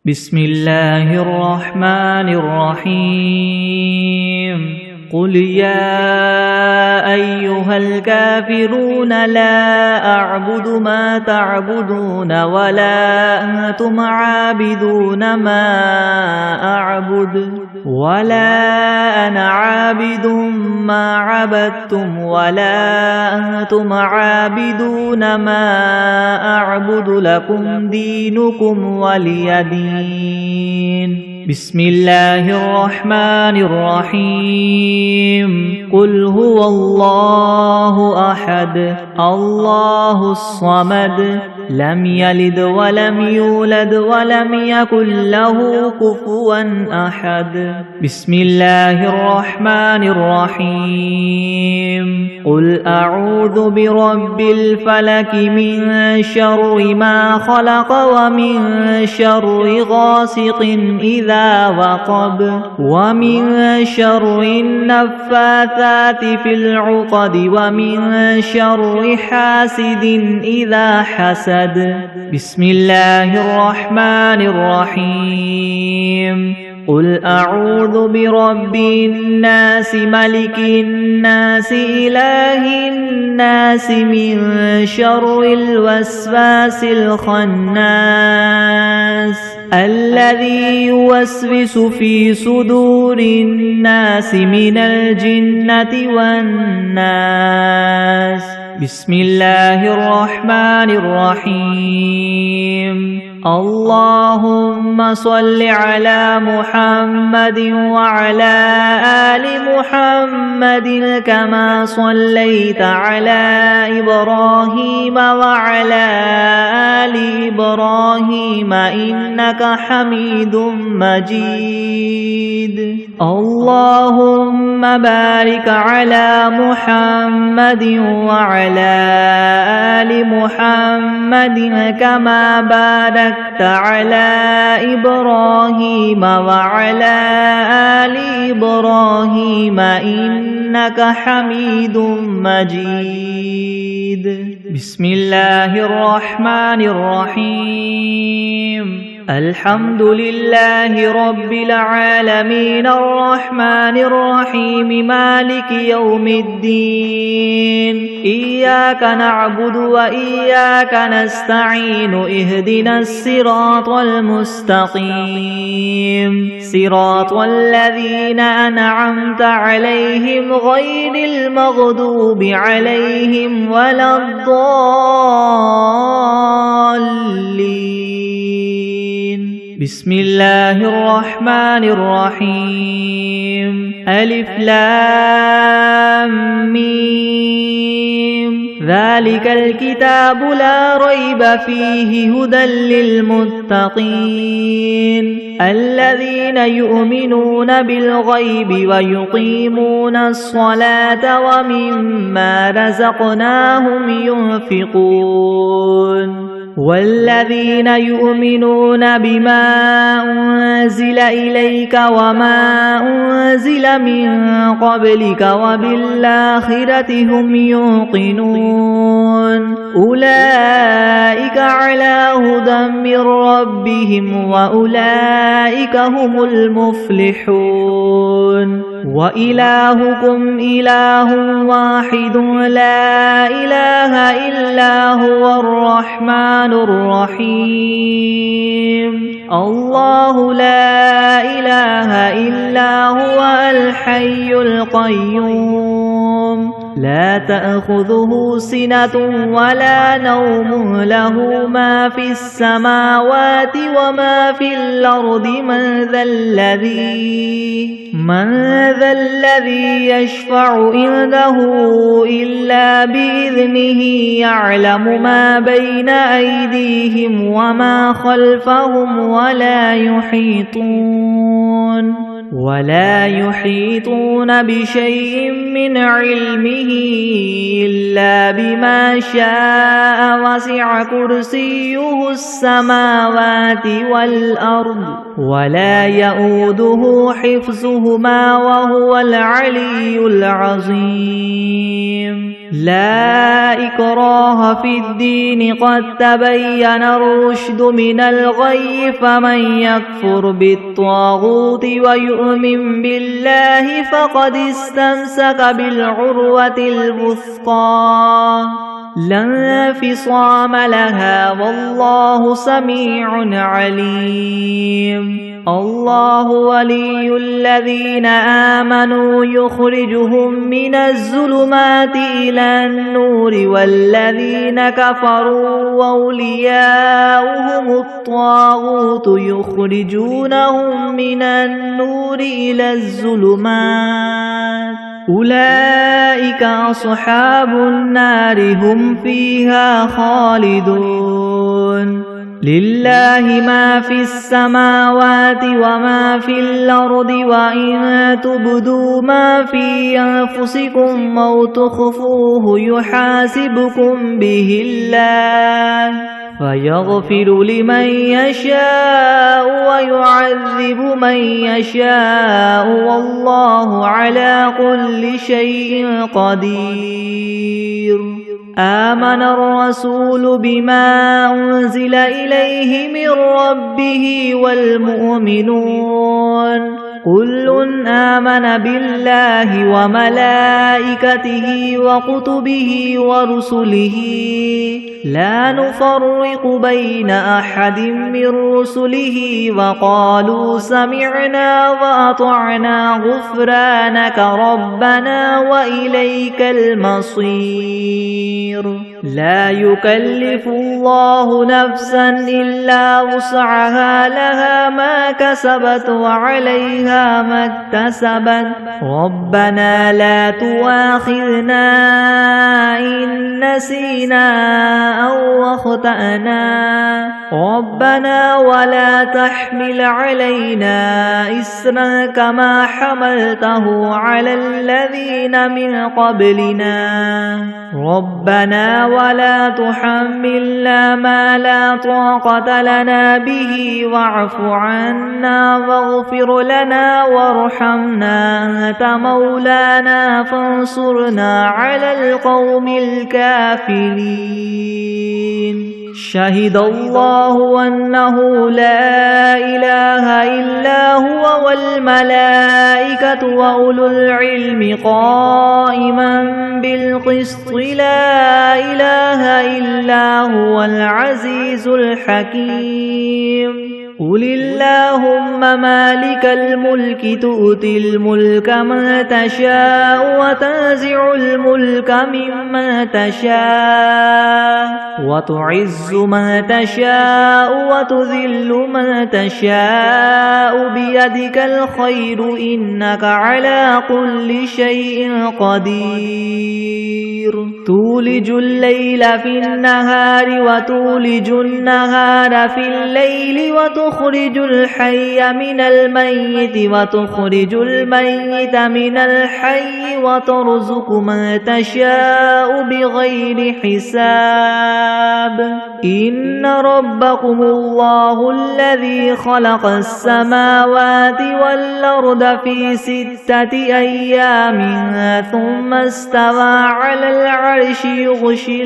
بسم الله الرحمن الرحيم قل يا أيها الكافرون لا أعبد ما تعبدون ولا أنتم عابدون ما أعبد ولا أنا عابد ما عبدتم ولا أنتم عابدون ما أعبد لكم دينكم ولي دين بسم الله الرحمن الرحيم قل هو الله أحد الله الصمد لم يلد ولم يولد ولم يكن له كفوا أحد بسم الله الرحمن الرحيم قل أعوذ برب الفلك من شر ما خلق ومن شر غاسق إذا وقب ومن شر النفاثات في العقد ومن شر حاسد إذا حسد بسم الله الرحمن الرحيم قل أعوذ برب الناس ملك الناس إله الناس من شر الوسواس الخناس الذي يوسوس في صدور الناس من الجنة والناس بسم الله الرحمن الرحيم اللهم صل على محمد وعلى آل محمد كما صليت على إبراهيم وعلى آل إبراهيم إنك حميد مجيد اللهم بارك على محمد وعلى آل محمد كما باركت على إبراهيم وعلى آل إبراهيم إنك حميد مجيد بسم الله الرحمن الرحيم الحمد لله رب العالمين الرحمن الرحيم مالك يوم الدين إياك نعبد وإياك نستعين اهدنا الصراط المستقيم صراط الذين أنعمت عليهم غير المغضوب عليهم ولا الضالين بسم الله الرحمن الرحيم ألف لام ميم ذلك الكتاب لا ريب فيه هدى للمتقين الذين يؤمنون بالغيب ويقيمون الصلاة ومما رزقناهم ينفقون والذين يؤمنون بما أنزل إليك وما أنزل من قبلك وبالآخرة هم يوقنون أولئك على هدى من ربهم وأولئك هم المفلحون وإلهكم إله واحد لا إله إلا هو الرحمن الرحيم الله لا إله إلا هو الحي القيوم لا تأخذه سنة ولا نوم له ما في السماوات وما في الأرض من ذا الذي يشفع عنده إلا بإذنه يعلم ما بين أيديهم وما خلفهم ولا يحيطون ولا يحيطون بشيء من علمه إلا بما شاء وسع كرسيه السماوات والأرض ولا يؤوده حفظهما وهو العلي العظيم لا إكراه في الدين قد تبين الرشد من الغي فمن يكفر بالطاغوت ويؤمن بالله فقد استمسك بالعروة الوثقى لا انفصام لها والله سميع عليم الله ولي الذين آمنوا يخرجهم من الظلمات إلى النور والذين كفروا أولياؤهم الطاغوت يخرجونهم من النور إلى الظلمات أولئك أصحاب النار هم فيها خالدون لله ما في السماوات وما في الأرض وإن تبدوا ما في أنفسكم أو تخفوه يحاسبكم به الله فيغفر لمن يشاء ويعذب من يشاء والله على كل شيء قدير آمن الرسول بما أنزل إليه من ربه والمؤمنون كل آمن بالله وملائكته وكتبه ورسله لا نفرق بين أحد من رسله وقالوا سمعنا وأطعنا غفرانك ربنا وإليك المصير لا يكلف الله نفسا إلا وسعها لها ما كسبت وعليها ما اكتسبت ربنا لا تؤاخذنا إن نسينا أو أخطأنا ربنا ولا تحمل علينا إسرا كما حملته على الذين من قبلنا ربنا ولا تحملنا ما لا طاقة لنا به واعف عنا واغفر لنا وارحمنا أنت مولانا فانصرنا على القوم الكافرين شهد الله أنه لا إله إلا هو والملائكة وأولو العلم قائما بالقسط لا إله إلا هو العزيز الحكيم قل اللهم مالك الملك تؤتي الملك من تشاء وتنزع الملك ممن تشاء وتعز من تشاء وتذل من تشاء بيدك الخير إنك على كل شيء قدير تولج الليل في النهار وتولج النهار في الليل وتخرج الحي من الميت وتخرج الميت من الحي وترزق من تشاء بغير حساب إن ربكم الله الذي خلق السماوات والأرض في 6 أيام ثم استوى على العرش يغشي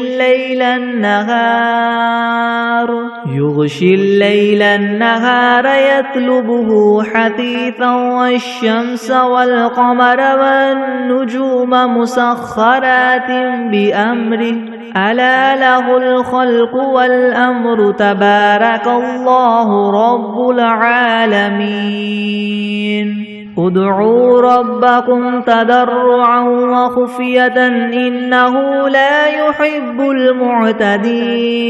الليل النهار يطلبه حثيثا والشمس والقمر والنجوم مسخرات بأمره ألا له الخلق والأمر تبارك الله رب العالمين ادعوا ربكم تضرعا وخفية إنه لا يحب المعتدين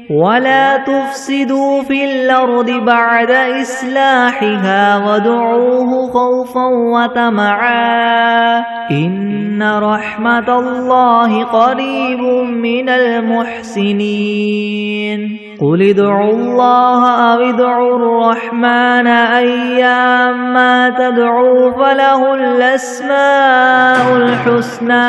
ولا تفسدوا في الأرض بعد إصلاحها وادعوه خوفا وطمعا إن رحمة الله قريب من المحسنين قل ادعوا الله أو ادعوا الرحمن أيما تدعوا فله الأسماء الحسنى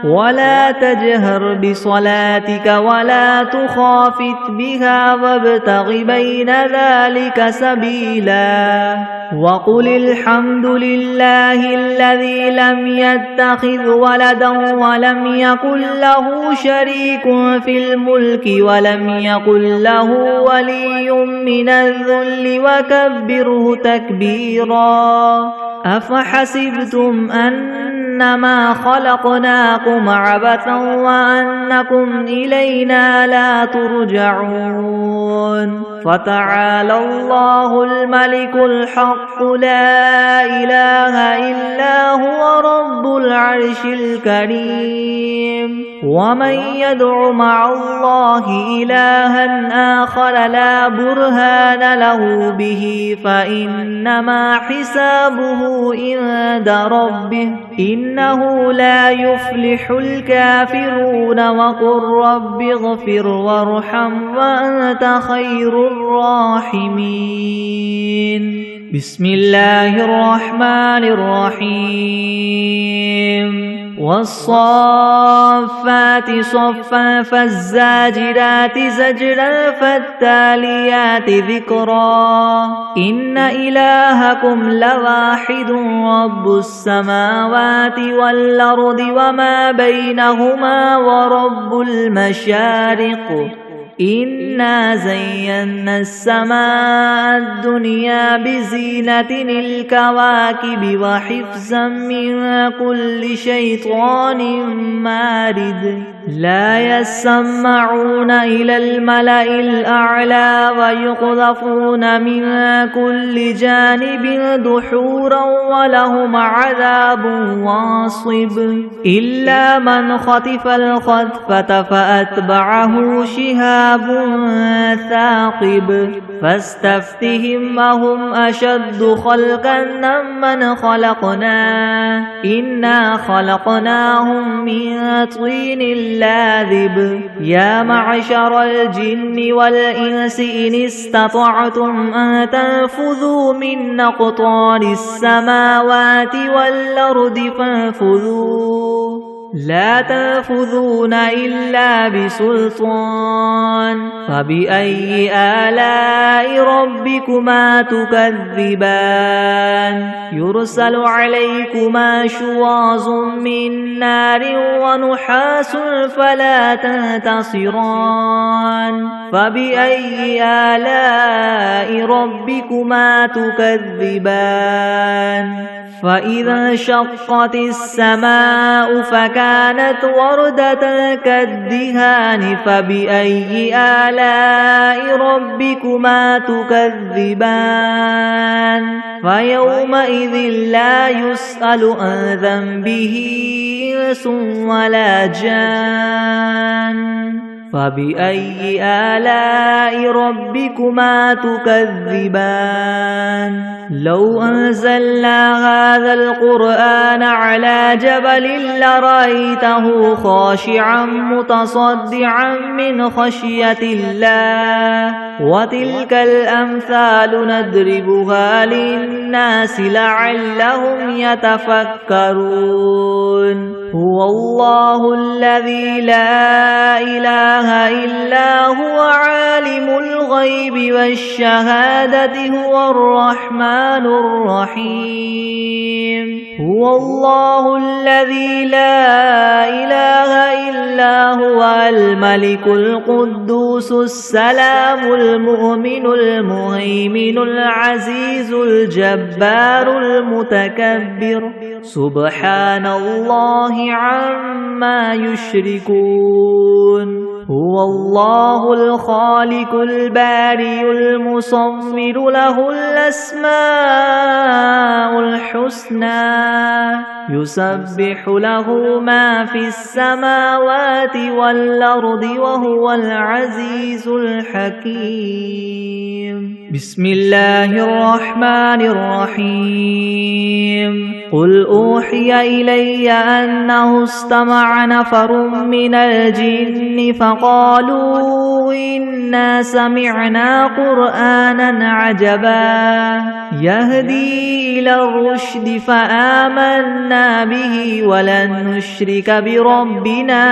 ولا تجهر بصلاتك ولا تخافت بها وابتغ بين ذلك سبيلا وقل الحمد لله الذي لم يتخذ ولدا ولم يكن له شريك في الملك ولم يكن له ولي من الذل وكبره تكبيرا أفحسبتم أنما خلقناكم عبثا وأنكم إلينا لا ترجعون فتعالى الله الملك الحق لا إله إلا هو رب العرش الكريم ومن يدع مع الله إلها آخر لا برهان له به فإنما حسابه عند ربه إنه لا يفلح الكافرون وقل رب اغفر وارحم وأنت خير الراحمين بسم الله الرحمن الرحيم والصافات صفا فالزاجرات زجرا فالتاليات ذكرا إن إلهكم لواحد رب السماوات والأرض وما بينهما ورب المشارق إنا زينا السماء الدنيا بزينة الكواكب وحفظا من كل شيطان مارد لا يسمعون إلى الملأ الأعلى ويقذفون من كل جانب دحورا ولهم عذاب واصب إلا من خطف الخطفة فأتبعه شهاب ثاقب فاستفتهم أهم أشد خلقا ممن خلقنا إنا خلقناهم من طين لاذب يا معشر الجن والإنس إن استطعتم أن تنفذوا من أقطار السماوات والأرض فانفذوا لا تنفذون إلا بسلطان فبأي آلاء ربكما تكذبان يرسل عليكما شواظ من نار ونحاس فلا تنتصران فبأي آلاء ربكما تكذبان فإذا انشقت السماء فكانت وردة كالدهان فبأي آلاء ربكما تكذبان فيومئذ لا يسأل عن ذنبه إنس ولا جان فبأي آلاء ربكما تكذبان لو أنزلنا هذا القرآن على جبل لرأيته خاشعا متصدعا من خشية الله وتلك الأمثال نضربها للناس لعلهم يتفكرون هو الله الذي لا إله إلا هو عالم الغيب والشهادة هو الرحمن الرحيم هو الله الذي لا إله إلا هو الملك القدوس السلام المؤمن المهيمن العزيز الجبار المتكبر سبحان الله عما يشركون هو الله الخالق البارئ المصور له الأسماء الحسنى يسبح له ما في السماوات والأرض وهو العزيز الحكيم. بسم الله الرحمن الرحيم. قل أوحي إلي أنه استمع نفر من الجن فقالوا إنا سمعنا قرآنا عجبا يهدي إلى الرشد فآمنا به ولن نشرك بربنا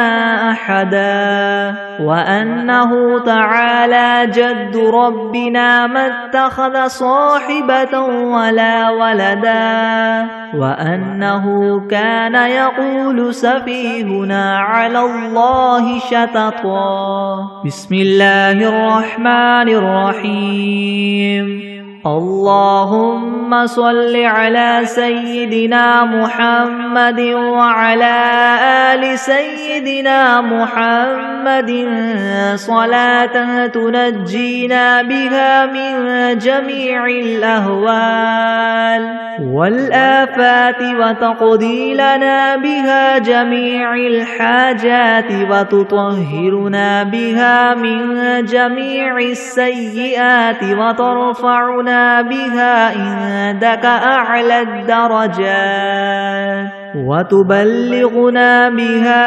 أحدا وأنه تعالى جد ربنا ما اتخذ صاحبة ولا ولدا وأنه كان يقول سفيهنا على الله شططا. بسم الله الرحمن الرحيم. اللهم صل على سيدنا محمد وعلى آل سيدنا محمد صلاة تنجينا بها من جميع الأهوال والآفات وتقضي لنا بها جميع الحاجات وتطهرنا بها من جميع السيئات وترفعنا بها عندك أعلى الدرجات وتبلغنا بها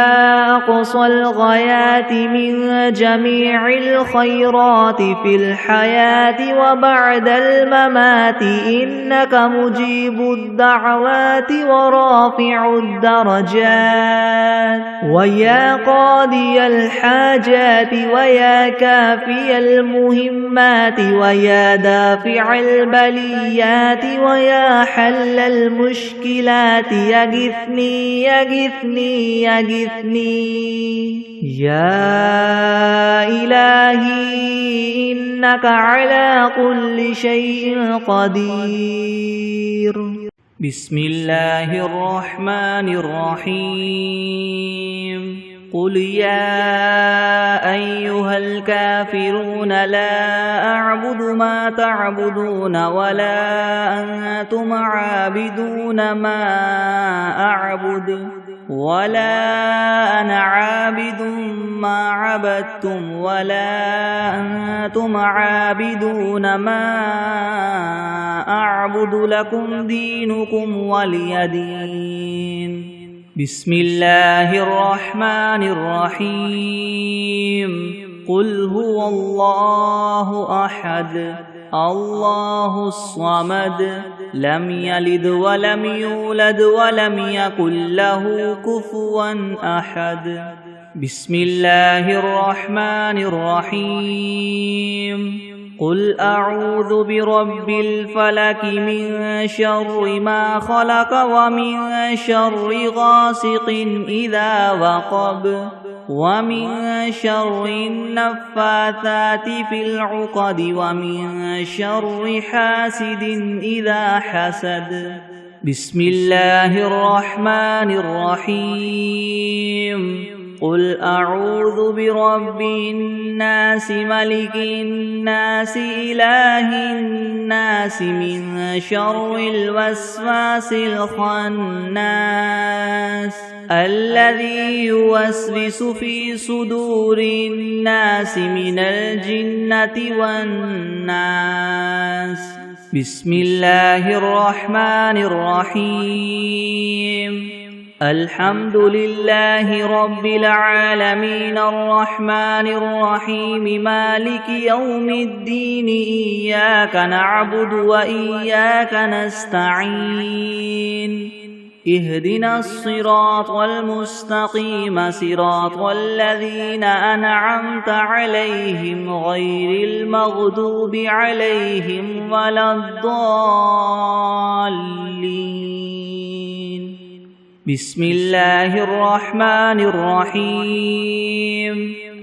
أقصى الغايات من جميع الخيرات في الحياة وبعد الممات إنك مجيب الدعوات ورافع الدرجات ويا قاضي الحاجات ويا كافي المهمات ويا دافع البليات ويا حل المشكلات يغثني يغثني يغثني يا إلهي إنك على كل شيء قدير. بسم الله الرحمن الرحيم. قل يا أيها الكافرون لا أعبد ما تعبدون ولا أنتم عابدون ما أعبد ولا أنا عابد ما عبدتم ولا أنتم عابدون ما أعبد لكم دينكم ولي دين. بسم الله الرحمن الرحيم. قل هو الله أحد الله الصمد لم يلد ولم يولد ولم يكن له كفوا أحد. بسم الله الرحمن الرحيم. قل أعوذ برب الفلك من شر ما خلق ومن شر غاسق إذا وقب ومن شر النفاثات في العقد ومن شر حاسد إذا حسد. بسم الله الرحمن الرحيم. قل أعوذ برب الناس ملك الناس إله الناس من شر الوسواس الخناس الذي يوسوس في صدور الناس من الجنة والناس. بسم الله الرحمن الرحيم. الحمد لله رب العالمين الرحمن الرحيم مالك يوم الدين إياك نعبد وإياك نستعين اهدنا الصراط المستقيم صراط الذين أنعمت عليهم غير المغضوب عليهم ولا الضالين. بسم الله الرحمن الرحيم.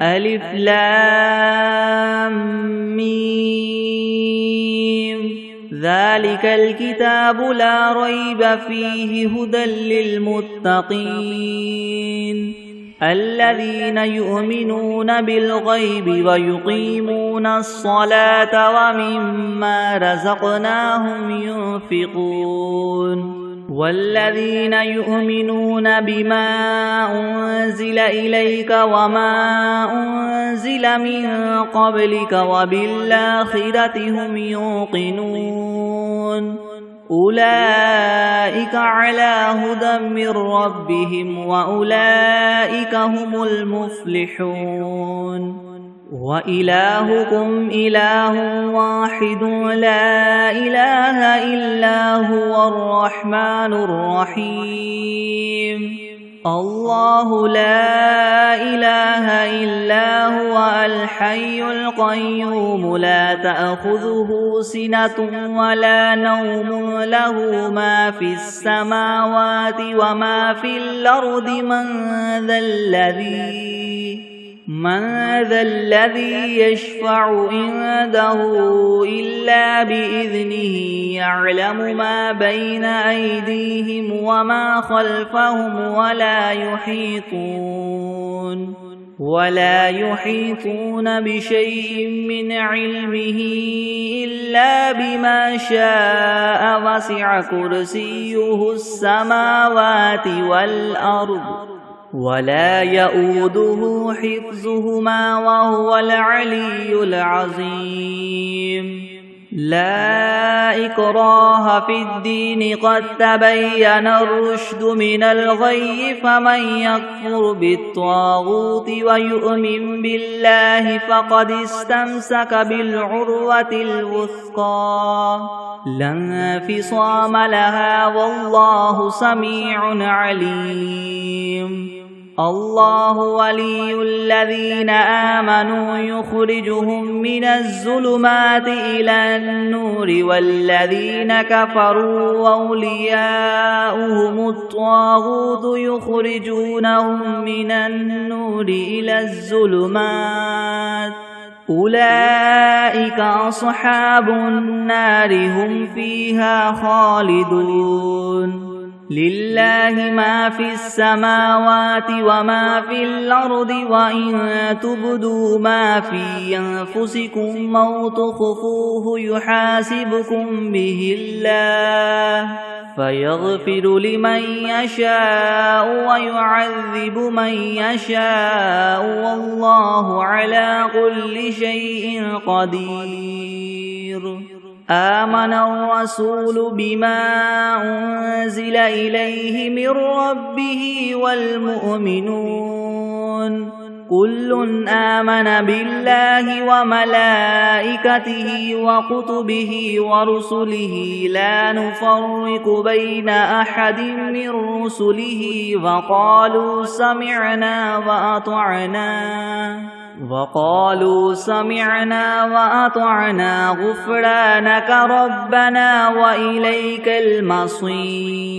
ألف لام ميم ذلك الكتاب لا ريب فيه هدى للمتقين الذين يؤمنون بالغيب ويقيمون الصلاة ومما رزقناهم ينفقون. والذين يؤمنون بما أنزل إليك وما أنزل من قبلك وبالآخرة هم يوقنون أولئك على هدى من ربهم وأولئك هم المفلحون وإلهكم إله واحد لا إله إلا هو الرحمن الرحيم الله لا إله إلا هو الحي القيوم لا تأخذه سنة ولا نوم له ما في السماوات وما في الأرض من ذا الذي يشفع عنده إلا بإذنه يعلم ما بين أيديهم وما خلفهم ولا يحيطون بشيء من علمه إلا بما شاء وسع كرسيه السماوات والأرض ولا يؤوده حفظهما وهو العلي العظيم لا إكراه في الدين قد تبين الرشد من الغي فمن يكفر بالطاغوت ويؤمن بالله فقد استمسك بالعروة الوثقى لا انفصام لها والله سميع عليم الله ولي الذين آمنوا يخرجهم من الظلمات إلى النور والذين كفروا أولياؤهم الطاغوت يخرجونهم من النور إلى الظلمات أولئك أصحاب النار هم فيها خالدون لله ما في السماوات وما في الأرض وإن تبدوا ما في أنفسكم أو تخفوه يحاسبكم به الله فيغفر لمن يشاء ويعذب من يشاء والله على كل شيء قدير آمن الرسول بما أنزل إليه من ربه والمؤمنون كل آمن بالله وملائكته وكتبه ورسله لا نفرق بين أحد من رسله وقالوا سمعنا وأطعنا غفرانك ربنا وإليك المصير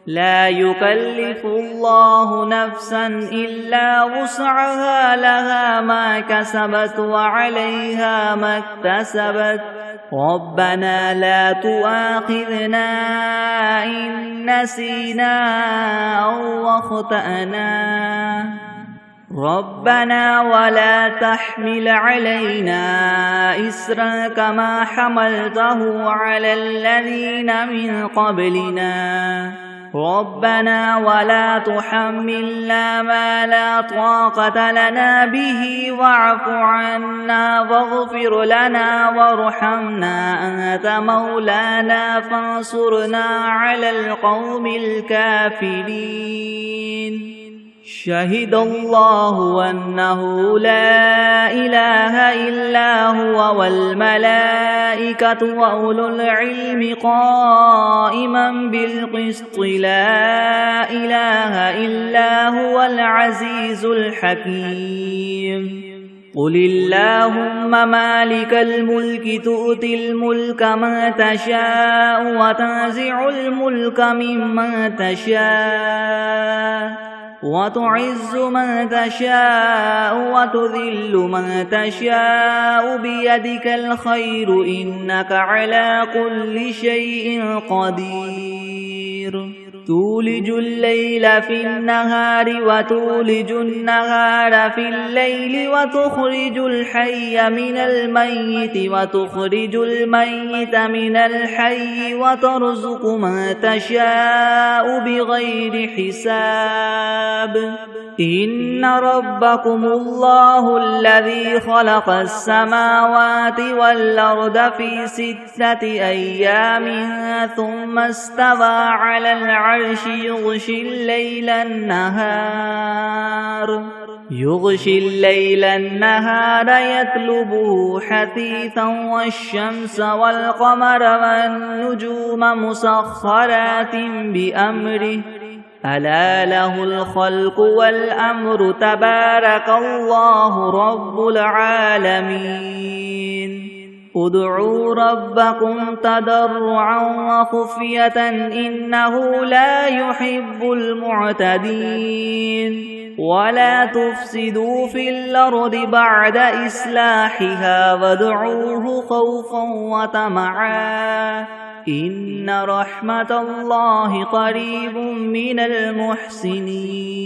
لا يكلف الله نفسا إلا وسعها لها ما كسبت وعليها ما اكتسبت ربنا لا تؤاخذنا إن نسينا أو أخطأنا ربنا ولا تحمل علينا إسرا كما حملته على الذين من قبلنا ربنا ولا تحملنا ما لا طاقة لنا به واعف عنا واغفر لنا وارحمنا أنت مولانا فانصرنا على القوم الكافرين شهد الله أنه لا إله إلا هو والملائكة وأولو العلم قائما بالقسط لا إله إلا هو العزيز الحكيم قل اللهم مالك الملك تؤتي الملك من تشاء وتنزع الملك ممن تشاء وتعز من تشاء وتذل من تشاء بيدك الخير إنك على كل شيء قدير تولج الليل في النهار وتولج النهار في الليل وتخرج الحي من الميت وتخرج الميت من الحي وترزق من تشاء بغير حساب إن ربكم الله الذي خلق السماوات والأرض في 6 أيام ثم استوى على العرش يغشي الليل النهار يطلبه حثيثا والشمس والقمر والنجوم مسخرات بأمره ألا له الخلق والأمر تبارك الله رب العالمين ادعوا ربكم تضرعا وخفية إنه لا يحب المعتدين ولا تفسدوا في الأرض بعد إصلاحها وادعوه خوفا وطمعا إن رحمة الله قريب من المحسنين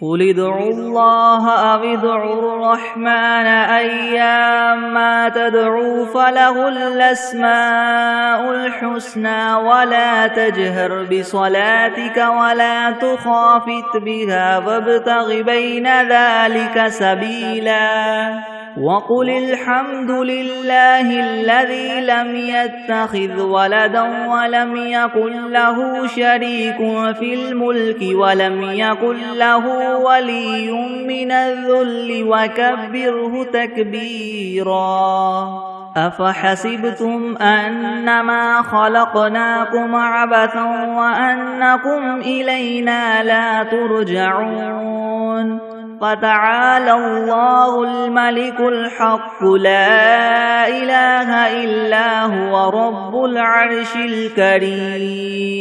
قل ادعوا الله أو ادعوا الرحمن أيما تدعوا فله الأسماء الحسنى ولا تجهر بصلاتك ولا تخافت بها وابتغ بين ذلك سبيلا وقل الحمد لله الذي لم يتخذ ولدا ولم يكن له شريك في الملك ولم يكن له ولي من الذل وكبره تكبيرا أفحسبتم أنما خلقناكم عبثا وأنكم إلينا لا ترجعون فتعالى الله الملك الحق لا إله إلا هو رب العرش الكريم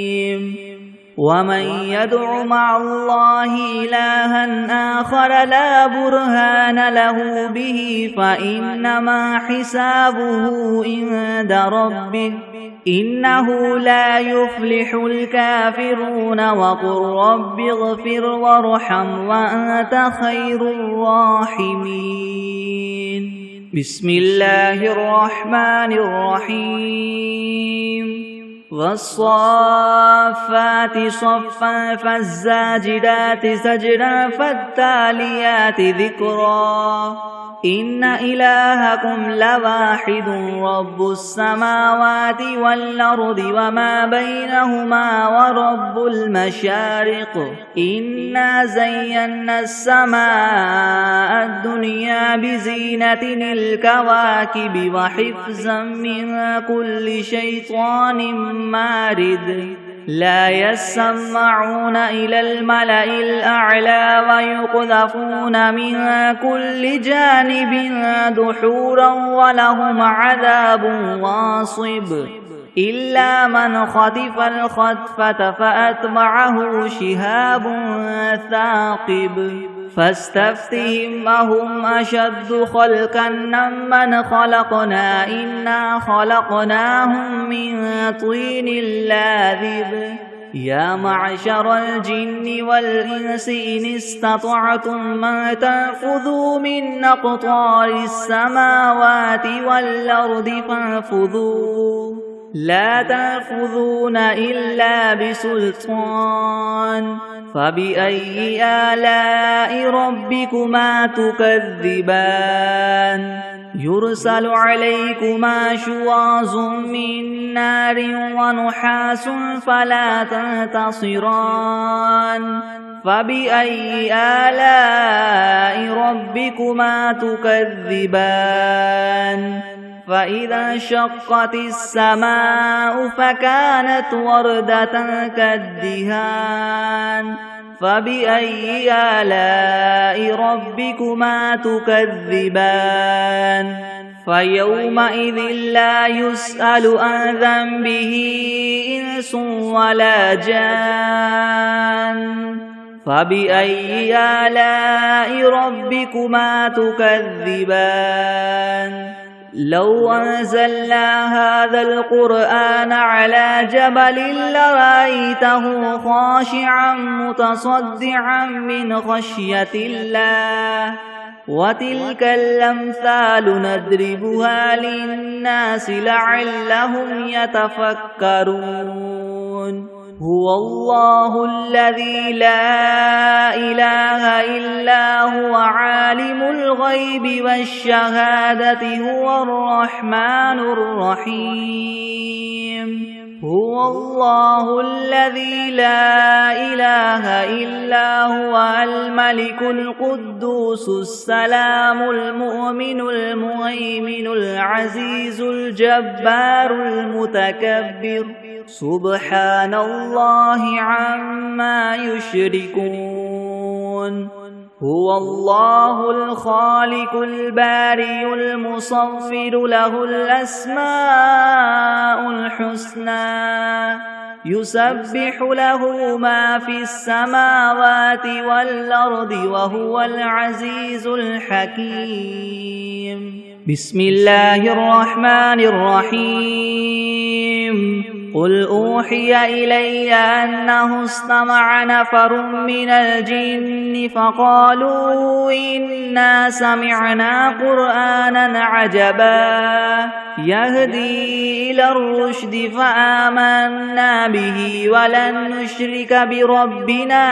ومن يدع مع الله إلها آخر لا برهان له به فإنما حسابه عند ربه إنه لا يفلح الكافرون وقل رب اغفر وارحم وأنت خير الراحمين بسم الله الرحمن الرحيم والصافات صفا فالزاجرات زجرا فالتاليات ذكرا إن إلهكم لواحد رب السماوات والأرض وما بينهما ورب المشارق إنا زينا السماء الدنيا بزينة الكواكب وحفظا من كل شيطان مارد لا يسمعون إلى الملأ الأعلى ويقذفون من كل جانب دحورا ولهم عذاب واصب إلا من خطف الخطفة فأتبعه شهاب ثاقب فاستفتهم أهم أشد خلقا ممن خلقنا إنا خلقناهم من طين لاذب يا معشر الجن والإنس إن استطعتم أن تنفذوا من أقطار السماوات والأرض فانفذوا لا تنفذون إلا بسلطان فبأي آلاء ربكما تكذبان يرسل عليكما شواظ من نار ونحاس فلا تنتصران فبأي آلاء ربكما تكذبان فإذا انشقت السماء فكانت وردة كالدهان فبأي آلاء ربكما تكذبان فيومئذ لا يسأل عن ذنبه إنس ولا جان فبأي آلاء ربكما تكذبان لو أنزلنا هذا القرآن على جبل لرأيته خاشعا متصدعا من خشية الله وتلك الأمثال نضربها للناس لعلهم يتفكرون هو الله الذي لا إله إلا هو عالم الغيب والشهادة هو الرحمن الرحيم هو الله الذي لا إله إلا هو الملك القدوس السلام المؤمن المهيمن العزيز الجبار المتكبر سبحان الله عما يشركون هو الله الخالق البارئ المصور له الأسماء الحسنى يسبح له ما في السماوات والأرض وهو العزيز الحكيم بسم الله الرحمن الرحيم قل أوحي إلي أنه استمع نفر من الجن فقالوا إنا سمعنا قرآنا عجبا يهدي إلى الرشد فآمنا به ولن نشرك بربنا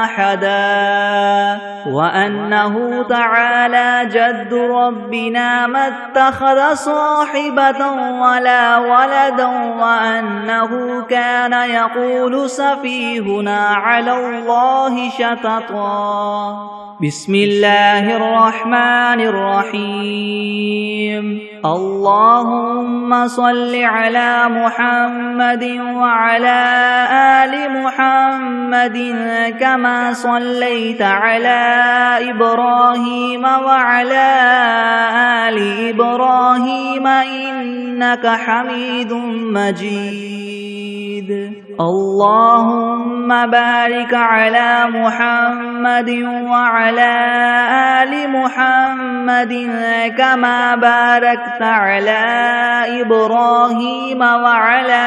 أحدا وأنه تعالى جد ربنا ما اتخذ صاحبة ولا ولدا وأنه كان يقول سفيهنا على الله شططا بسم الله الرحمن الرحيم اللهم صل على محمد وعلى آل محمد كما صليت على إبراهيم وعلى آل إبراهيم إنك حميد مجيد اللهم بارك على محمد وعلى آل محمد كما باركت على إبراهيم وعلى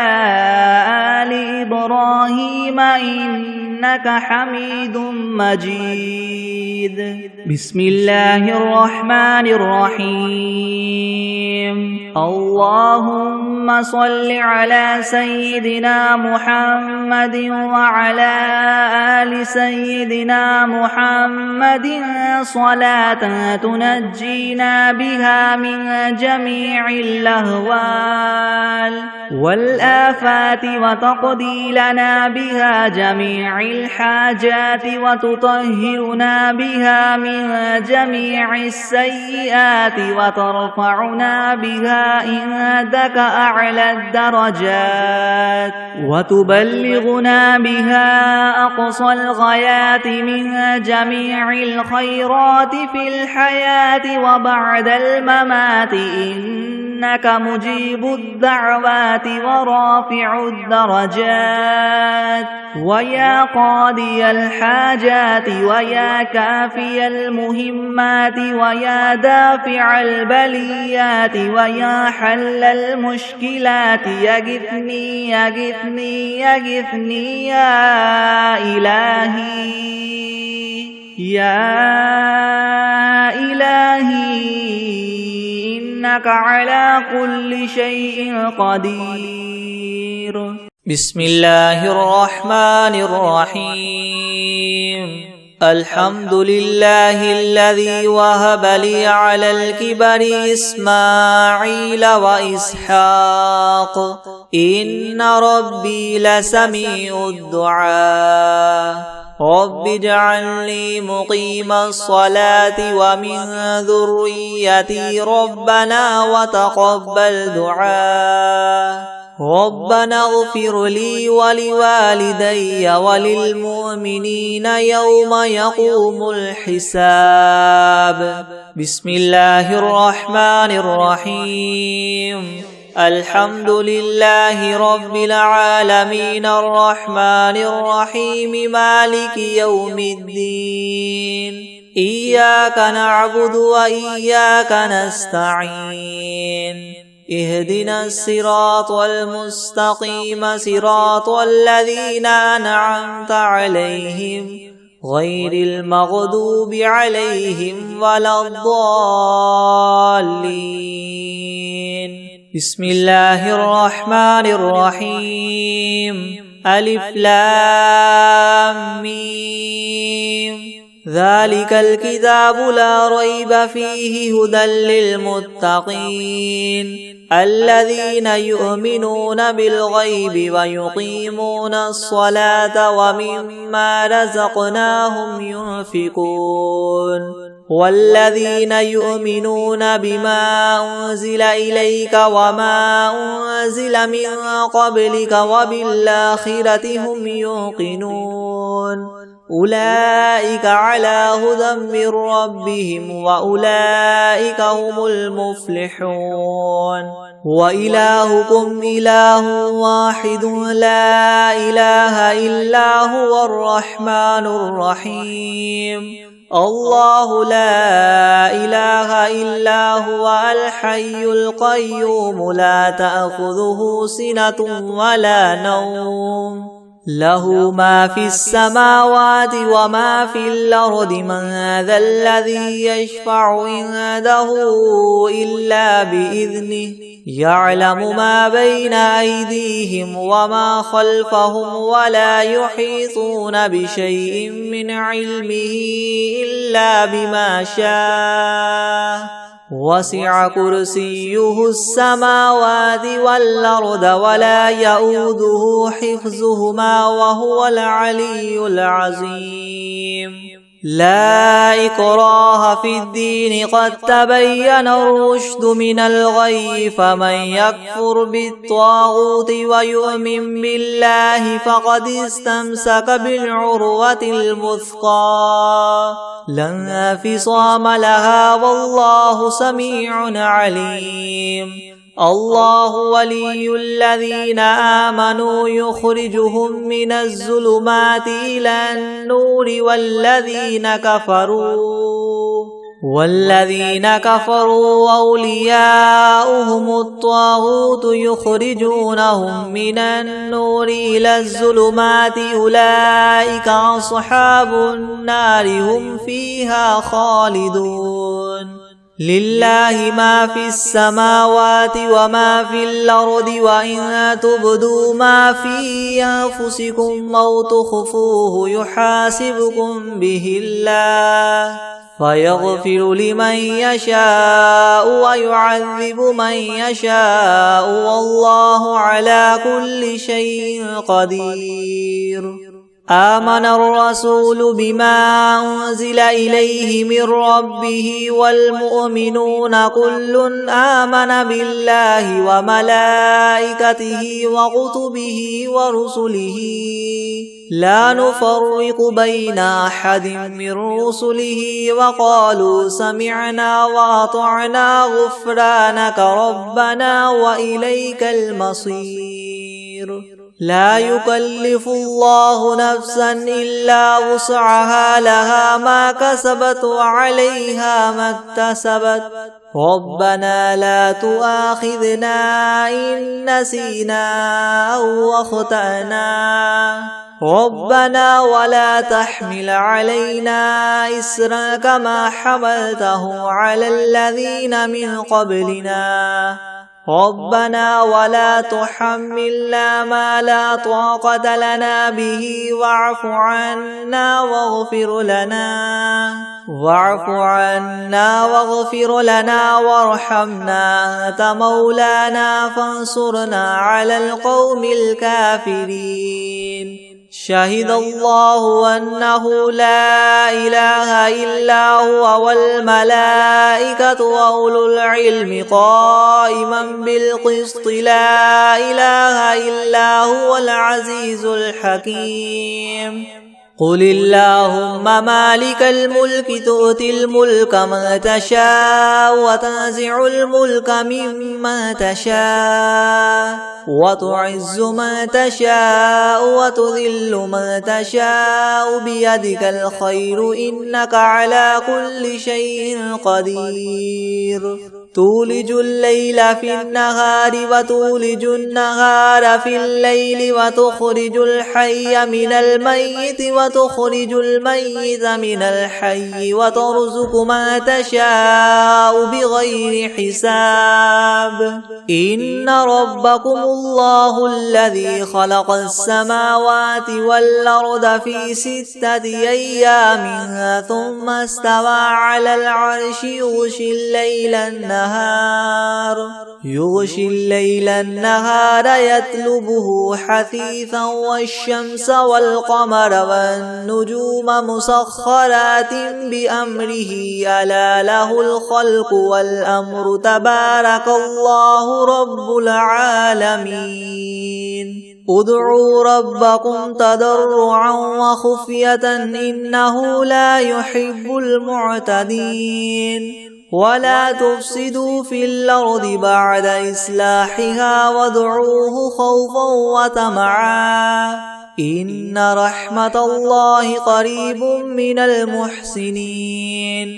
آل إبراهيم إنك حميد مجيد بسم الله الرحمن الرحيم اللهم صل على سيدنا محمد وعلى آل سيدنا محمد صلاة تنجينا بها من جميع الأهوال والآفات وتقضي لنا بها جميع الحاجات وتطهرنا بها من جميع السيئات وترفعنا بها عندك أعلى الدرجات وتبلغنا بها أقصى الغايات من جميع الخيرات في الحياة وبعد الممات إنك مجيب الدعوات ورافع الدرجات ويا قاضي الحاجات ويا كافي المهمات ويا دافع البليات ويا حل المشكلات يغثني يغثني يغثني يا إلهي يا إلهي إنك على كل شيء قدير بسم الله الرحمن الرحيم الحمد لله الذي وهب لي على الكبر إسماعيل وإسحاق إن ربي لسميع الدعاء رب اجعلني مقيم الصلاة ومن ذريتي ربنا وتقبل دعاء ربنا اغفر لي ولوالدي وللمؤمنين يوم يقوم الحساب بسم الله الرحمن الرحيم الحمد لله رب العالمين الرحمن الرحيم مالك يوم الدين إياك نعبد وإياك نستعين اهدنا الصراط المستقيم صراط الذين أنعمت عليهم غير المغضوب عليهم ولا الضالين. بسم الله الرحمن الرحيم. ألف لام ميم. ذلك الكتاب لا ريب فيه هدى للمتقين الذين يؤمنون بالغيب ويقيمون الصلاة ومما رزقناهم ينفقون والذين يؤمنون بما أنزل إليك وما أنزل من قبلك وبالآخرة هم يوقنون أولئك على هدى من ربهم وأولئك هم المفلحون. وإلهكم إله واحد لا إله إلا هو الرحمن الرحيم. الله لا إله إلا هو الحي القيوم لا تأخذه سنة ولا نوم له ما في السماوات وما في الأرض من ذا الذي يشفع عنده إلا بإذنه يعلم ما بين أيديهم وما خلفهم ولا يحيطون بشيء من علمه إلا بما شاء وسع كرسيه السماوات والأرض ولا يؤوده حفظهما وهو العلي العظيم. لا إكراه في الدين قد تبين الرشد من الغي فمن يكفر بالطاغوت ويؤمن بالله فقد استمسك بالعروة الوثقى لا انفصام لها والله سميع عليم. الله ولي الذين آمنوا يخرجهم من الظلمات إلى النور والذين كفروا أولياؤهم الطاغوت يخرجونهم من النور إلى الظلمات أولئك أصحاب النار هم فيها خالدون. لله ما في السماوات وما في الأرض وإن تبدوا ما في أنفسكم أو تخفوه يحاسبكم به الله فيغفر لمن يشاء ويعذب من يشاء والله على كل شيء قدير. آمن الرسول بما أنزل إليه من ربه والمؤمنون كل آمن بالله وملائكته وكتبه ورسله لا نفرق بين أحد من رسله وقالوا سمعنا وأطعنا غفرانك ربنا وإليك المصير. لا يكلف الله نفسا إلا وسعها لها ما كسبت وعليها ما اكتسبت ربنا لا تؤاخذنا إن نسينا أو أخطأنا ربنا ولا تحمل علينا إسرا كما حملته على الذين من قبلنا ربنا ولا تحملنا ما لا طاقة لنا به واعف عنا واغفر لنا وارحمنا أنت مولانا فانصرنا على القوم الكافرين. شهد الله أنه لا إله إلا هو والملائكة وأولو العلم قائما بالقسط لا إله إلا هو العزيز الحكيم. قل اللهم مالك الملك تؤتي الملك من تشاء وتنزع الملك ممن تشاء وتعز من تشاء وتذل من تشاء بيدك الخير إنك على كل شيء قدير تولج الليل في النهار وتولج النهار في الليل وتخرج الحي من الميت وتخرج الميت من الحي وترزق من تشاء بغير حساب إن ربكم الله الذي خلق السماوات والأرض في 6 أيام ثم استوى على العرش يغشي الليل النهار يطلبه حثيثا والشمس والقمر والنجوم مسخرات بأمره ألا له الخلق والأمر تبارك الله رب العالمين ادعوا ربكم تضرعا وخفية إنه لا يحب المعتدين ولا تفسدوا في الأرض بعد إصلاحها وادعوه خوفا وطمعا إن رحمة الله قريب من المحسنين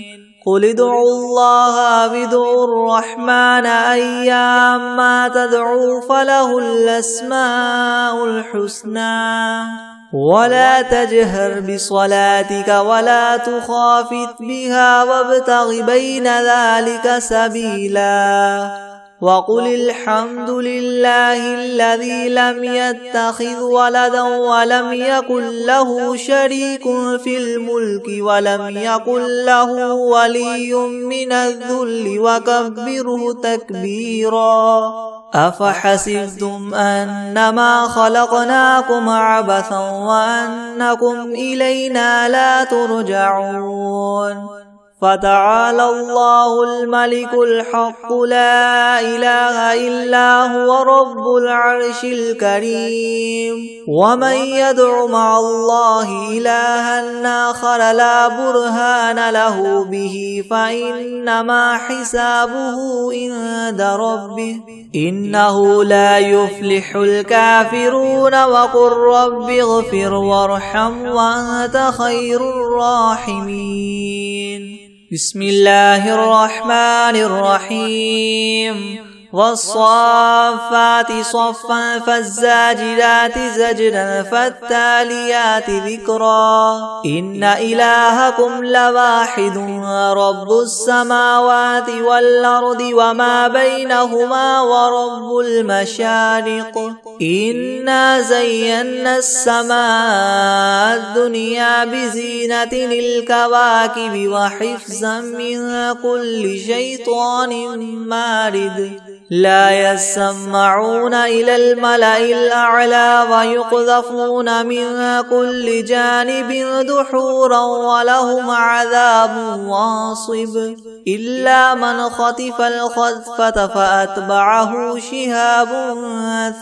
قل ادعوا الله وادعوا الرحمن أيما تدعوا فله الأسماء الحسنى ولا تجهر بصلاتك ولا تخافت بها وابتغ بين ذلك سبيلا وقل الحمد لله الذي لم يتخذ ولدا ولم يكن له شريك في الملك ولم يكن له ولي من الذل وكبره تكبيرا أفحسبتم أنما خلقناكم عبثا وأنكم إلينا لا ترجعون فتعالى الله الملك الحق لا إله إلا هو رب العرش الكريم ومن يدع مع الله إلها آخر لا برهان له به فإنما حسابه عند ربه إنه لا يفلح الكافرون وقل رب اغفر وارحم وأنت خير الراحمين بسم الله الرحمن الرحيم والصافات صفا فالزاجرات زجرا فالتاليات ذكرا إن إلهكم لواحد رب السماوات والأرض وما بينهما ورب المشارق إنا زينا السماء الدنيا بزينة الكواكب وحفظا من كل شيطان مارد لا يسمعون إلى الملأ الأعلى ويقذفون من كل جانب دحورا ولهم عذاب واصب إلا من خطف الخطفة فأتبعه شهاب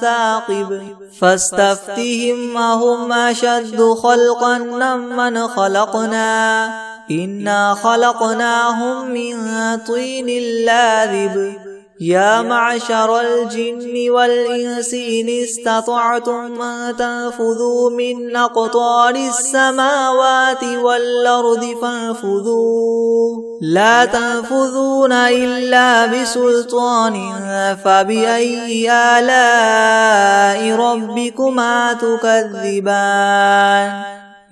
ثاقب فاستفتهم أهم أشد خلقا ممن خلقنا إنا خلقناهم من طين لاذب يا معشر الجن والإنس إن استطعتم أن تنفذوا من أقطار السماوات والأرض فانفذوا لا تنفذون إلا بسلطان فبأي آلاء ربكما تكذبان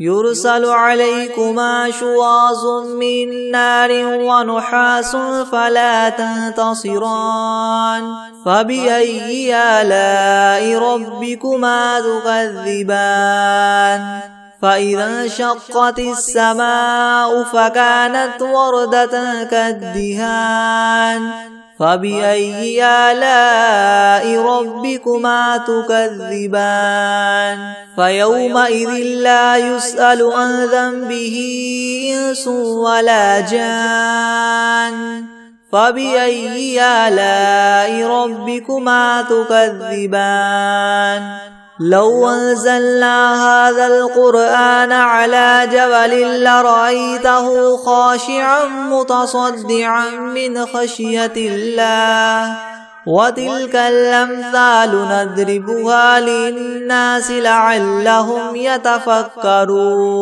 يرسل عليكما شواظ من نار ونحاس فلا تنتصران فبأي آلاء ربكما تكذبان فإذا انشقت السماء فكانت وردة كالدهان فبأي آلاء ربكما تكذبان فيومئذ لا يسأل عن ذنبه إنس ولا جان فبأي آلاء ربكما تكذبان لو أنزلنا هذا القرآن على جبل لرأيته خاشعا متصدعا من خشية الله وتلك الأمثال نضربها للناس لعلهم يتفكرون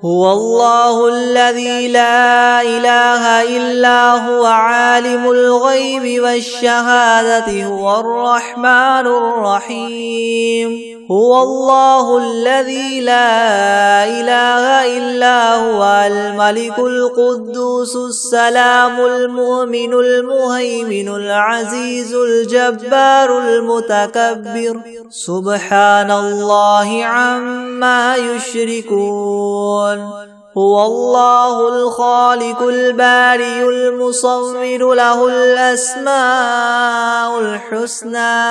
هو الله الذي لا إله إلا هو عالم الغيب والشهادة هو الرحمن الرحيم هو الله الذي لا إله إلا هو الملك القدوس السلام المؤمن المهيمن العزيز الجبار المتكبر سبحان الله عما يشركون هو الله الخالق البارئ المصور له الأسماء الحسنى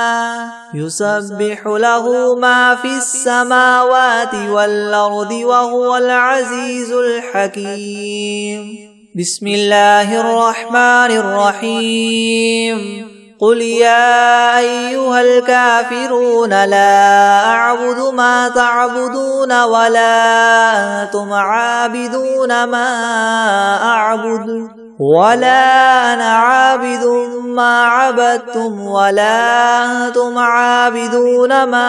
يسبح له ما في السماوات والأرض وهو العزيز الحكيم بسم الله الرحمن الرحيم قل يا أيها الكافرون لا أعبد ما تعبدون ولا أنتم عابدون ما أعبد ولا أنا عابد ما عبدتم ولا أنتم عابدون ما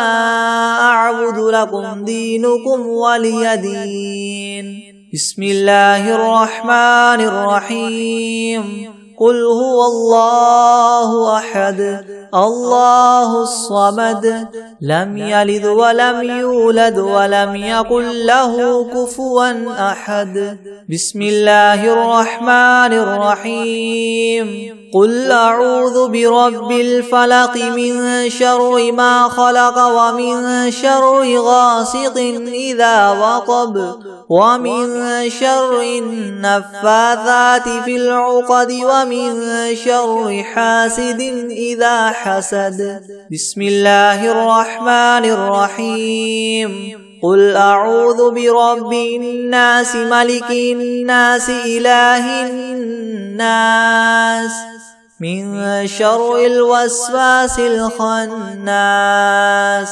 أعبد لكم دينكم ولي دين بسم الله الرحمن الرحيم قل هو الله أحد الله الصمد لم يلد ولم يولد ولم يكن له كفوا أحد بسم الله الرحمن الرحيم قل أعوذ برب الفلق من شر ما خلق ومن شر غاسق إذا وقب ومن شر النفاثات في العقد ومن شر حاسد إذا حسد بسم الله الرحمن الرحيم قل أعوذ برب الناس ملك الناس إله الناس من شر الوسواس الخناس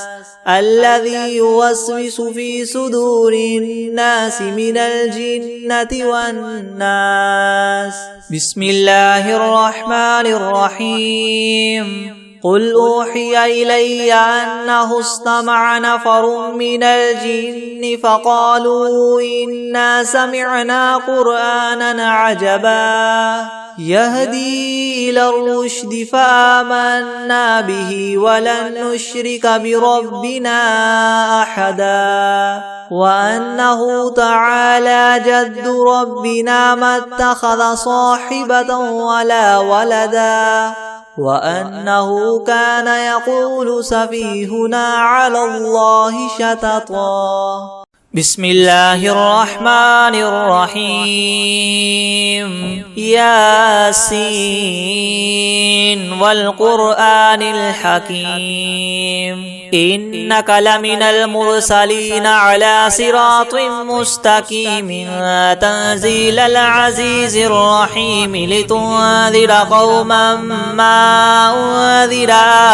الذي يوسوس في صدور الناس من الجنة والناس بسم الله الرحمن الرحيم قل أوحي إلي أنه استمع نفر من الجن فقالوا إنا سمعنا قرآنا عجبا يهدي إلى الرشد فآمنا به ولن نشرك بربنا أحدا وأنه تعالى جد ربنا ما اتخذ صاحبة ولا ولدا وأنه كان يقول سفيهنا على الله شططا بسم الله الرحمن الرحيم ياسين والقرآن الحكيم إنك لمن المرسلين على صراط مستقيم تنزيل العزيز الرحيم لتنذر قوما ما أنذر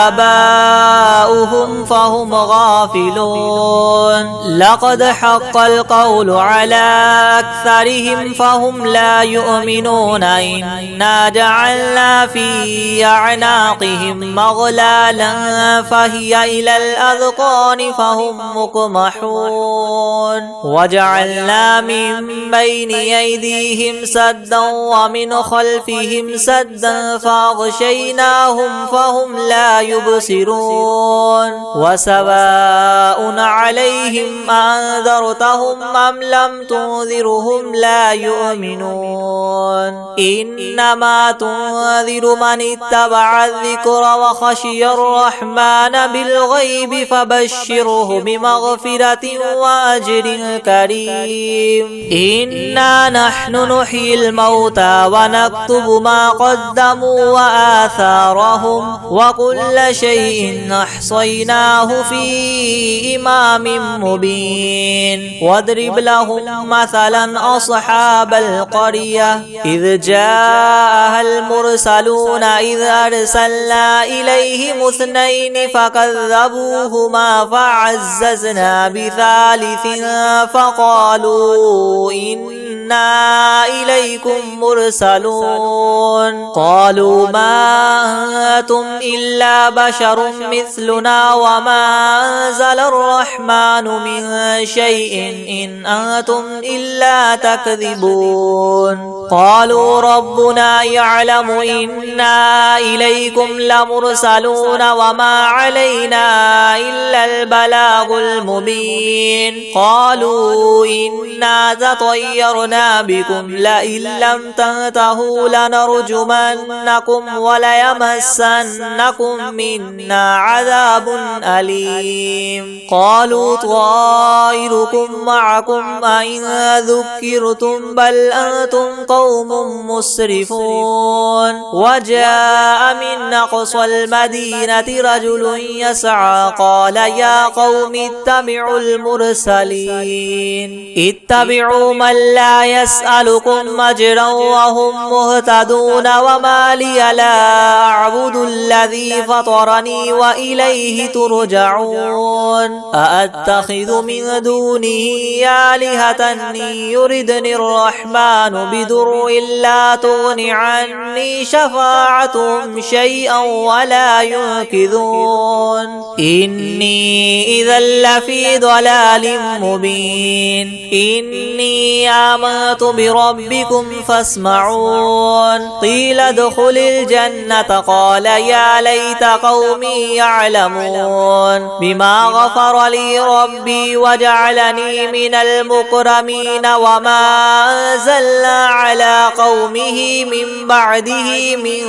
آباؤهم فهم غافلون لقد حق القول على أكثرهم فهم لا يؤمنون إنا جعلنا في أعناقهم مغلالا فهي إلى الأذقان فهم مقمحون وجعلنا من بين أيديهم سدا ومن خلفهم سدا فأغشيناهم فهم لا يبصرون وسواء عليهم أنذرتهم أم لم تنذرهم لا يؤمنون إنما تنذر من اتبع الذكر وخشي الرحمن بالغيب فبشره بمغفرة وأجر كريم إنا نحن نحيي الموتى ونكتب ما قدموا وآثارهم وكل شيء أحصيناه في إمام مبين واضرب لهم مثلا أصحاب القرية إذ جاءها المرسلون إذ أرسلنا إليهم اثنين فكذبوهما فعززنا بثالث فقالوا إنا إليكم مرسلون قالوا ما أنتم إلا بشر مثلنا وما أنزل الرحمن من شيء إن أنتم إلا تكذبون قالوا ربنا يعلم إنا إليكم لمرسلون وما علينا إلا البلاغ المبين قالوا إنا تطيرنا بكم لئن لم تنتهوا لنرجمنكم وليمسنكم منا عذاب أليم قالوا طائركم معكم أئن ذكرتم بل أنتم قوم مسرفون وجاء من أقصى المدينة رجل يسعى قال يا قوم اتبعوا المرسلين اتبعوا من لا يسألكم أجرا وهم مهتدون وما لي لا أعبد الذي فطرني وإليه ترجعون أأتخذ من دونه آلهة إن يردني الرحمن بدر لا تغن عني شفاعتهم شيئا ولا ينقذون إني إذا لفي ضلال مبين إني آمنت بربكم فاسمعون قيل ادخل الجنة قال يا ليت قومي يعلمون بما غفر لي ربي وجعلني من المكرمين وما أنزلنا على قومه من بعده من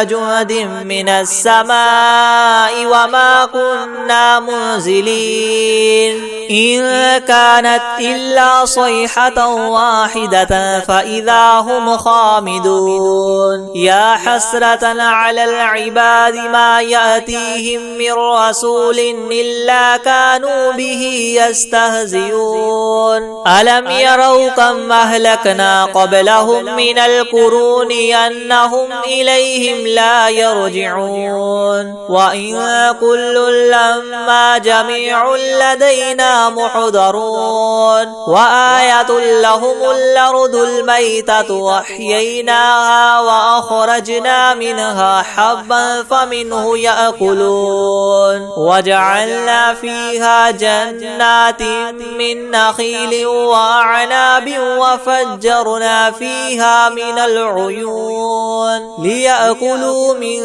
جند من السماء وما كنا منزلين إن كانت إلا صيحة واحدة فإذا هم خامدون يا حسرة على العباد ما يأتيهم من رسول إلا كانوا به يستهزئون ألم يروا كم أهلكنا قبلهم من القرون أنهم إليهم لا يرجعون وإن كل لما جميع لدينا محضرون وآية لهم الأرض الميتة وأحييناها وأخرجنا منها حبا فمنه يأكلون وجعلنا فيها جنات من نخيل وأعناب وفجرنا فيها من العيون ليأكلوا من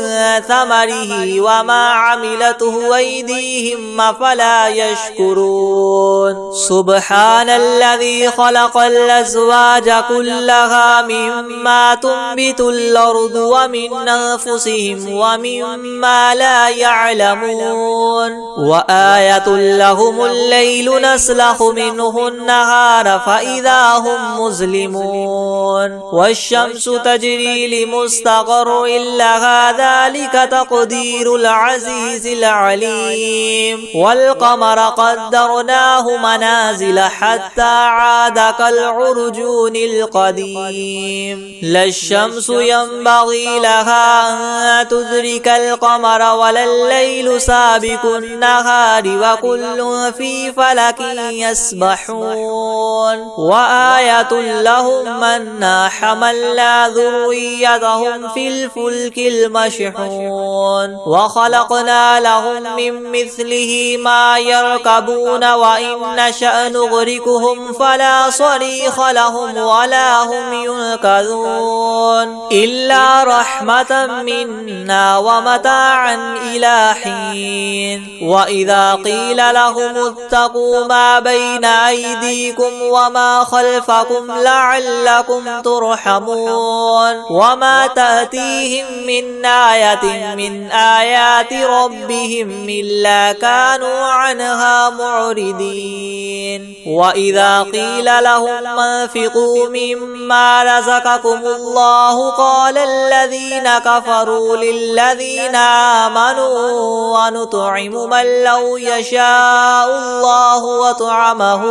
ثمره وما عملته أيديهم أفلا يشكرون سبحان الذي خلق الأزواج كلها مما تنبت الأرض ومن أنفسهم ومما لا يعلمون وآية لهم الليل نسلخ منه النهار فإذا هم مظلمون والشمس تجري لمستقر لها ذلك تقدير العزيز العليم والقمر قدرناه منازل حتى عاد كالعرجون القديم لا الشمس ينبغي لها أن تدرك القمر ولا الليل سابق النهار وكل في فلك يسبحون وآية لهم أنا حملنا ذريتهم في الفلك المشحون وخلقنا لهم من مثله ما يركبون وإن نشأ نغرقهم فلا صريخ لهم ولا هم ينقذون إلا رحمة منا ومتاعا إلى حين وإذا قيل لهم اتقوا ما بين أيديكم وما خلفكم لعلكم ترحمون وما تأتيهم من آية من آيات ربهم إلا كانوا عنها معرضين وإذا قيل لهم انفقوا مما رزقكم الله قال الذين كفروا للذين آمنوا ونطعم من لو يشاء الله وطعمه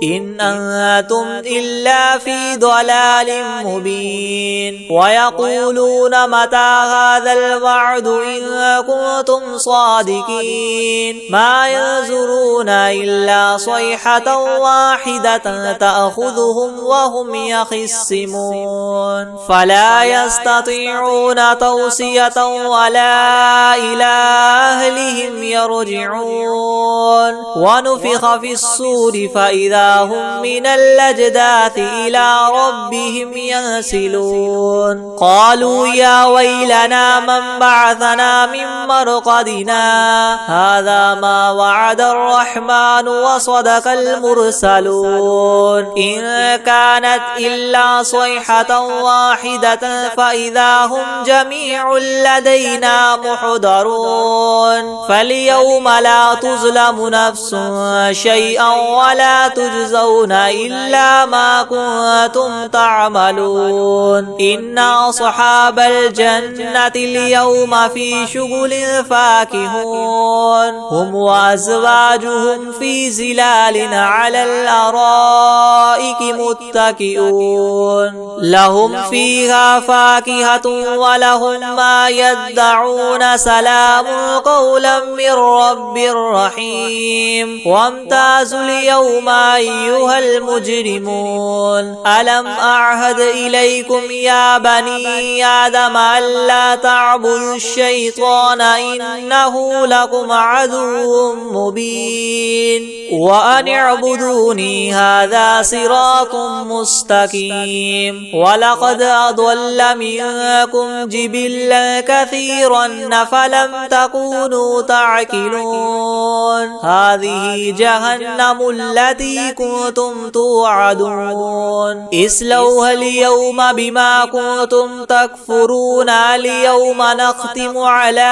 إن أنتم إلا في ضلال مبين ويقولون متى هذا الوعد إن كنتم صادقين ما ينظرون إلا صيحة واحدة تأخذهم وهم يخصمون فلا يستطيعون توصية ولا إلى أهلهم يرجعون ونفخ في الصور فإذا هم من الأجداث إلى ربهم ينسلون قالوا يا ويلنا من بعثنا من مرقدنا هذا ما وعد الرحمن وصدق المرسلون إن كانت إلا صيحة واحدة فإذا هم جميع لدينا محضرون فاليوم لا تظلم نفس شيئا ولا تجزون إلا ما كنتم تعملون إن أصحاب الجنة اليوم في شغل فاكهون هم وأزواجهم في زلال على الأرائك متكئون لهم فيها فاكهة ولهم ما يدعون سلام قولا من رب رحيم وامتازوا اليوم أيها المجرمون ألم أعهد إليكم يا بني آدم ألا تعبدوا الشيطان إنه لكم عدو مبين وأن اعبدوني هذا صراط مستقيم ولقد أضل منكم جبلا كثيرا فلم تكونوا تعقلون هذه جهنم التي كنتم توعدون اصلوها اليوم بما كنتم تكفرون اليوم نختم على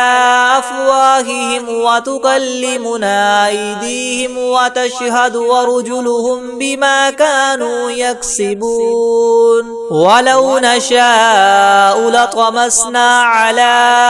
أفواههم وتكلمنا أيديهم وتشهد ورجلهم بما كانوا يكسبون ولو نشاء لطمسنا على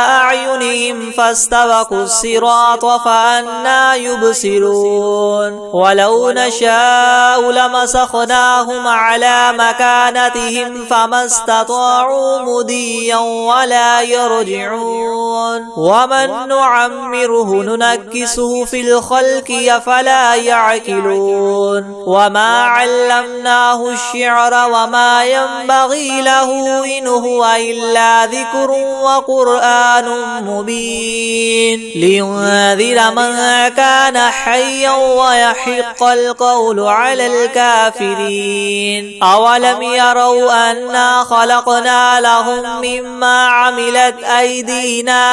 أعينهم فاستبقوا الصراط فأنى يبصرون ولو نشاء لمسخناهم على مكانتهم فما استطاعوا مضيا ولا يرجعون ومن نعمره ننكسه في الخلق أفلا يعقلون وما علمناه الشعر وما ينبغي له إن هو إلا ذكر وقرآن مبين لينذر من كان حيا ويحق القول على الكافرين أولم يروا أنا خلقنا لهم مما عملت أيدينا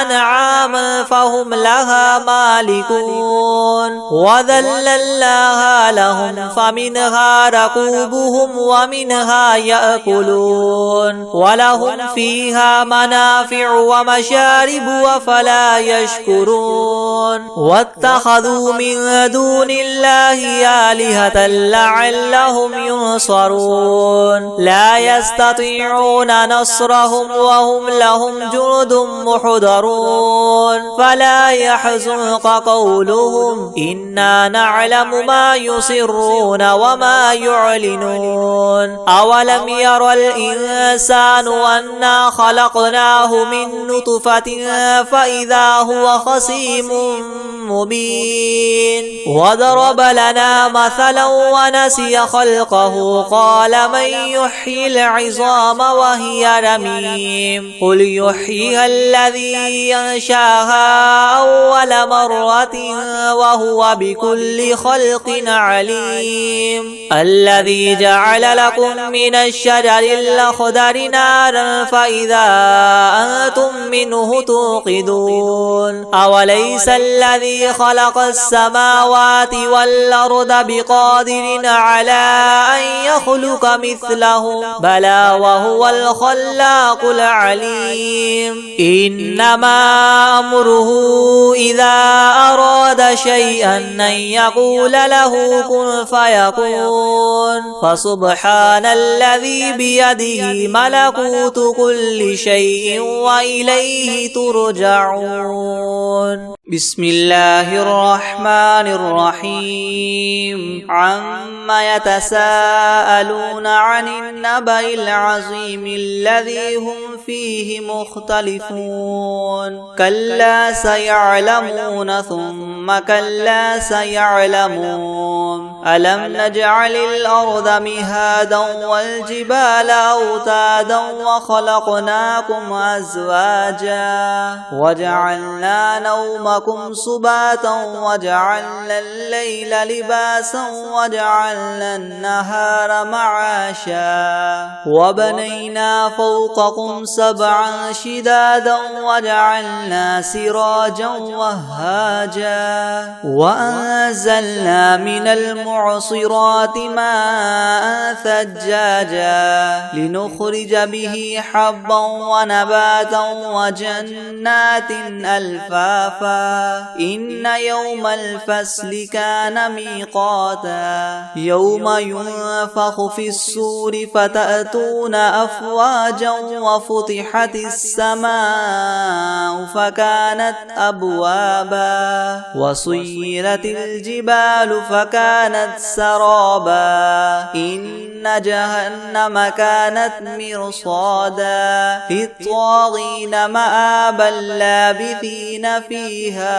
أنعاما فهم لها مالكون وذللناها لهم فمنها ركوبهم ومنها يأكلون ولهم فيها منافع ومشارب وفلا يشكرون واتخذوا من دون الله آلهة لعلهم ينصرون لا يستطيعون نصرهم وهم لهم جند محضرون فلا يحزنك قولهم إنا نعلم ما يسرون وما يعلنون أولم ير الإنسان أنا خلقناه من نطفة فإذا هو خصيم مبين وضرب لنا مثلا ونسي خلقه قال من يحيي العظام وهي رميم قل يحييها الذي ينشاها أول مرة وهو بكل خلق عليم الذي جعل لكم من الشجر الأخضر نارا فإذا أنتم منه توقدون أوليس الذي خلق السماوات والأرض بقادر على أن يخلق مثلهم بلى وهو الخلاق العليم إنما أمره إذا أراد شيئا أن يقول له كن فيكون فسبحان الذي بيده ملكوت كل شيء وإليه ترجعون بسم الله الرحمن الرحيم عما يتساءلون عن النبأ العظيم الذي هم فيه مختلفون كلا سيعلمون ثم كلا سيعلمون ألم نجعل الأرض مهادا والجبال أوتادا وخلقناكم أزواجا وجعلنا نومكم سباتا وجعلنا الليل لباسا وجعلنا النهار معاشا وبنينا فوقكم سبعا شدادا وجعلنا سراجا وهاجا وأنزلنا من المعصرات ماء ثجاجا لنخرج به حبا ونباتا وجنات ألفافا إن يوم الفصل كان ميقاتا يوم ينفخ في الصور فتأتون أفواجا وفتحت السماء فكانت أبوابا وسيرت الجبال فكانت سرابا إن جهنم كانت مرصادا للطاغين مآبا لابثين فيها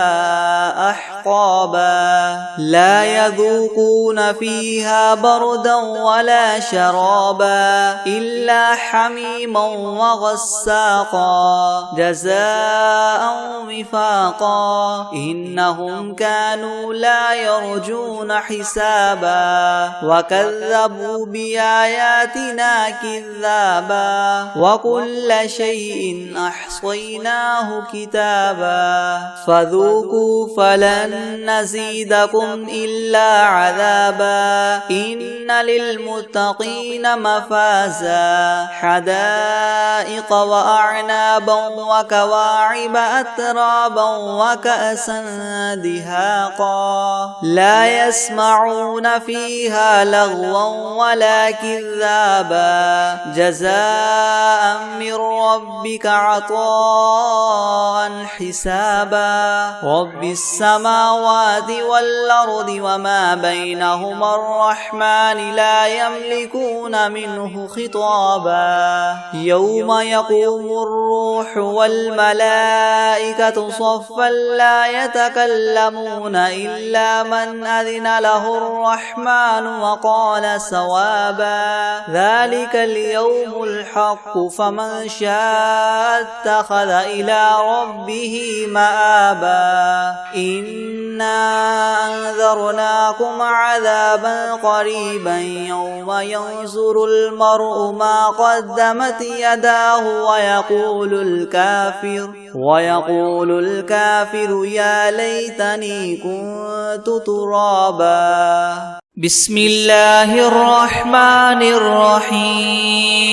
أحقابا لا يذوقون فيها بردا ولا شرابا إلا حميما وغساقا جزاء وفاقا إنهم كانوا لا يرجون حسابا وكذبوا بآياتنا كذابا وكل شيء أحصيناه كتابا فذوقوا فلن نزيدكم إلا عذابا إن للمتقين مفازا حدائق وأعنابا وكواعب أترابا وكأسا دهاقا لا يسمعون فيها لغوا ولا كذابا جزاء من ربك عطاء حسابا رب السماوات والأرض وما بينهما الرحمن لا يملكون منه خطابا يوم يقوم الروح والملائكة صفا لا يتكلمون إلا من أذن له الرحمن وقال صوابا ذلك اليوم الحق فمن شاء اتخذ إلى ربه مآبا إنا أنذرناكم عذابا قريبا يوم ينظر المرء ما قدمت يداه ويقول الكافر يا ليتني كنت ترابا بسم الله الرحمن الرحيم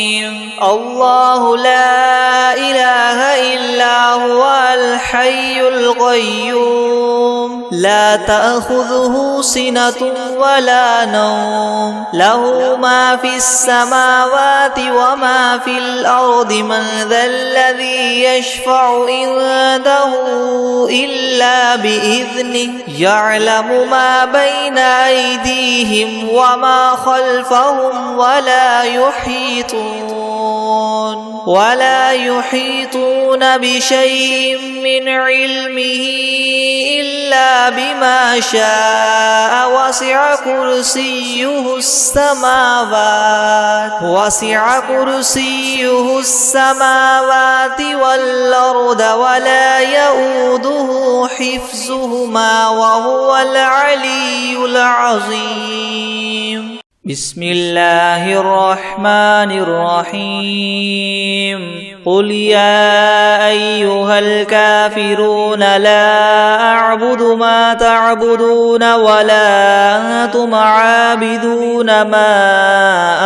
الله لا إله إلا هو الحي القيوم لا تأخذه سنة ولا نوم له ما في السماوات وما في الأرض من ذا الذي يشفع عنده إلا بإذنه يعلم ما بين أيديهم وما خلفهم ولا يحيطون بشيء من علمه إلا بما شاء وسع كرسيه السماوات والأرض ولا يؤوده حفظهما وهو العلي العظيم بسم الله الرحمن الرحيم قل يا أيها الكافرون لا أعبد ما تعبدون ولا أنتم عابدون ما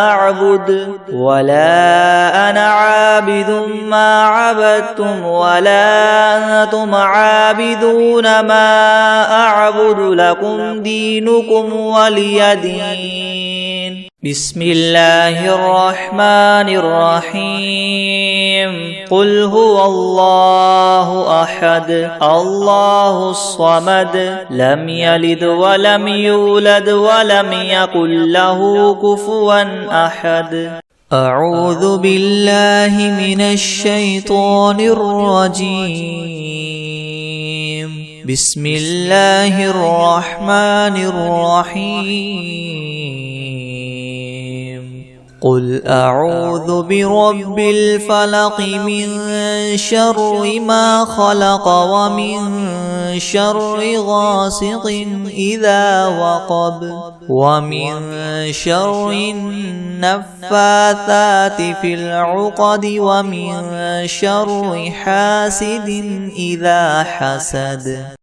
أعبد ولا أنا عابد ما عبدتم ولا أنتم عابدون ما أعبد لكم دينكم ولي دين بسم الله الرحمن الرحيم قل هو الله أحد الله الصمد لم يلد ولم يولد ولم يكن له كفوا أحد أعوذ بالله من الشيطان الرجيم بسم الله الرحمن الرحيم قل أعوذ برب الفلق من شر ما خلق ومن شر غاسق إذا وقب ومن شر النفاثات في العقد ومن شر حاسد إذا حسد